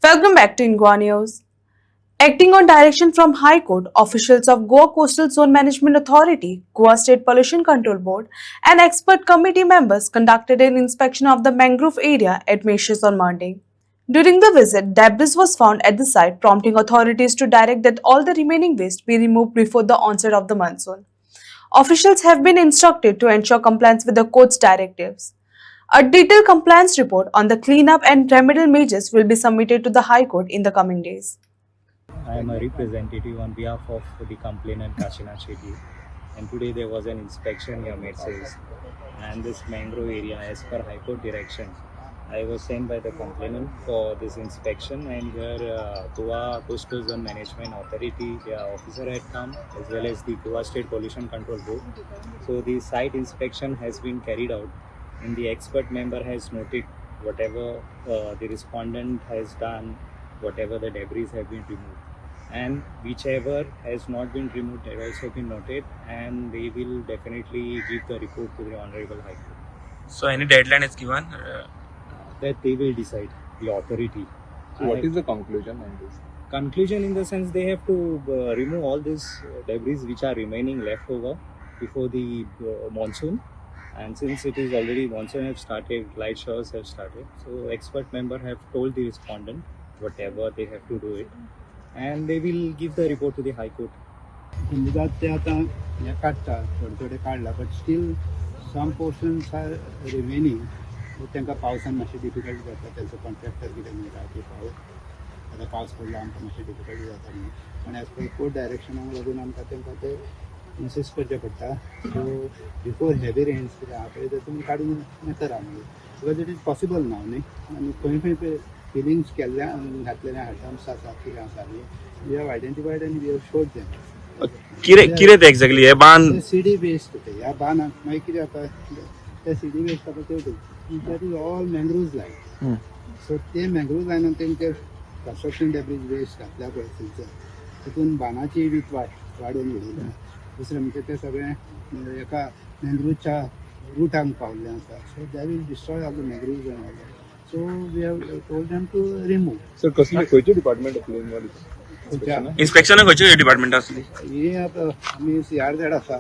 Welcome back to Ingwa News. Acting on direction from High Court, officials of Goa Coastal Zone Management Authority, Goa State Pollution Control Board, and expert committee members conducted an inspection of the mangrove area at Mauritius on Monday. During the visit, debris was found at the site, prompting authorities to direct that all the remaining waste be removed before the onset of the monsoon. Officials have been instructed to ensure compliance with the court's directives. A detailed compliance report on the cleanup and remedial measures will be submitted to the High Court in the coming days. I am a representative on behalf of the complainant Kashina Shetty, and today there was an inspection near Mauritius and this mangrove area. As per High Court direction, I was sent by the complainant for this inspection, and here Goa Coastal Zone Management Authority, their officer had come, as well as the Goa State Pollution Control Board. So the site inspection has been carried out, and the expert member has noted whatever the respondent has done, whatever the debris have been removed, and whichever has not been removed have also been noted, and they will definitely give the report to the Honorable High Court. So any deadline is given? That they will decide, the authority. So what is the conclusion on this? Conclusion in the sense they have to remove all this debris which are remaining left over before the monsoon. And since it is already monsoon have started, light showers have started, so expert member have told the respondent whatever they have to do it, and they will give the report to the High Court. That they आता हे काढतात थोडे काढला, but still some portions are remaining. तांकां पावसान मातशें difficult जाता, त्यांचो कॉन्ट्रॅक्टर कितें म्हणटा की आतां पावस पडलो आमकां मातशें डिफिकल्ट जाता म्हणून, पण एज पर कोर्ट डायरेक्शनाक लागून आमकां तांकां ते इन्सिस्ट करचें पडटा. सो बिफोर हेवी रेन्स कितें आहा पळय तेतून काडून येता आमी, बिकॉज इट इज पॉसिबल नाव न्ही. आनी खंय खंय फिलिंग्स केल्ल्या घातलेले आयटम्स आसात कितें आसा न्ही, we have identified and we have shown them. किरे ते एक्झॅक्टली हे बांद सीडी वेस्ट ते ह्या बांदाक मागीर कितें जाता, ते सीडी वेस्ट आसा ते that is all mangroves line. So ते मँग्रोव्ज लायनान तेंचे कन्स्ट्रक्शन डेब्रीज वेस्ट घातल्या पळय थंयसर, तितून बांदाची वीथ वाडून उडयल्या. दुसरें म्हणजे ते सगळें एका मँग्रोवच्या रुटांक पावल्लें आसा. So that will destroy all the mangroves and all that. So we have told them to remove. Sir कसले खंयचे डिपार्टमेंट इन्स्पेक्शन खंयचे डिपार्टमेंट आसली? ही आतां आमी CRZ आसा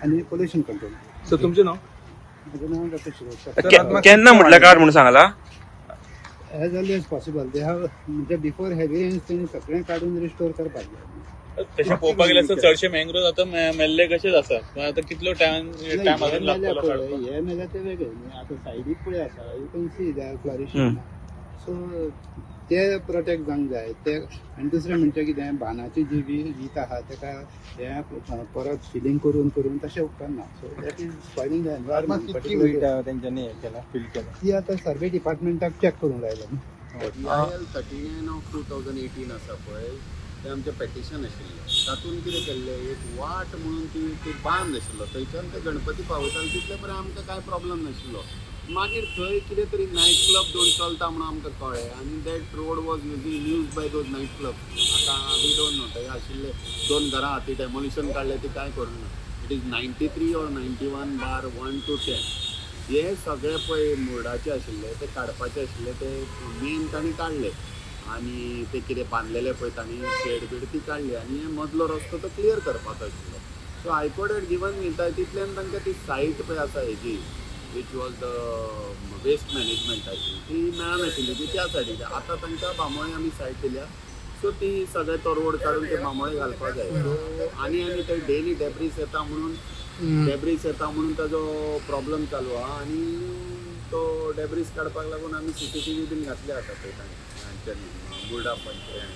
आनी पोल्युशन कंट्रोल. सर तुमचें नाव? म्हजें नांव डॉक्टर शिरोडकर. केन्ना म्हटल्यार काड म्हणून सांगला? As early as possible. They have म्हणजे बिफोर हेवी रेन्स तेणी सगळें काडून रिस्टोर करपाक जाय. तशें पळोवपाक गेल्यार सर चडशे मँग्रोव्ज आतां मेल्ले कशेच आसा, पण आतां कितलो टायम अजून लागतलो काडपाक? हे मेल्या ते वेगळे न्ही. आतां सायडीक पळय आसा, you can see they are flourishing. So ते प्रोटेक्ट जावंक जाय ते. आनी दुसरें म्हणजे कितें, बांदाची जी वीथ आहा तेका हे परत फिलिंग करून करून तशें उपकारना. So that is spoiling the environment. तेंच्यांनी हे केला, फील केला. ती आतां सर्वे डिपार्टमेंटाक चॅक करूंक लायला न्ही. EIL 39/2018 आसा पळय, तें आमचें पेटिशन आशिल्लें. तातूंत कितें केल्लें, एक वाट म्हणून ती बांद आशिल्लो, थंयच्यान ते गणपती पावयताले तितले पर्यंत आमकां कांय प्रॉब्लम नाशिल्लो. मागीर थंय कितें तरी नायट क्लब दोन चलता म्हणून आमकां कळ्ळें, आनी that road was use by those night club. आतां वी डोंट नो, थंय आशिल्ले 2 घरां ती डेमोलिशन काडले, ती कांय करूंक ना. It is 93 or 91/1-10. हे सगळे पळय मुर्डाचे आशिल्ले, ते काडपाचे आशिल्ले, ते मेन तांणी काडले. आनी ते कितें बांदलेले पळय तांणी शेड बीड ती काडली, आनी हे मदलो रस्तो तो क्लियर करपाचो आशिल्लो. सो हायकोर्ट हॅड गिवन विताय तितल्यान तांकां ती सायट पळय आसा हेजी, वीच वॉज द वेस्ट मॅनेजमेंटाची, ती मेळनाशिल्ली, ती त्या सायडीक. आतां तांकां बांबोळे आमी सायट दिल्या, सो ती सगळे तो रोड काडून ते बांबोळे घालपाक जाय. सो आनी थंय डेली डेब्रीस येता म्हणून ताजो प्रॉब्लम चालू आहा, आनी तो डेब्रीस काडपाक लागून आमी CCTV बीन घातले आसा थंय तांच्यानी मुर्डा पंचायत.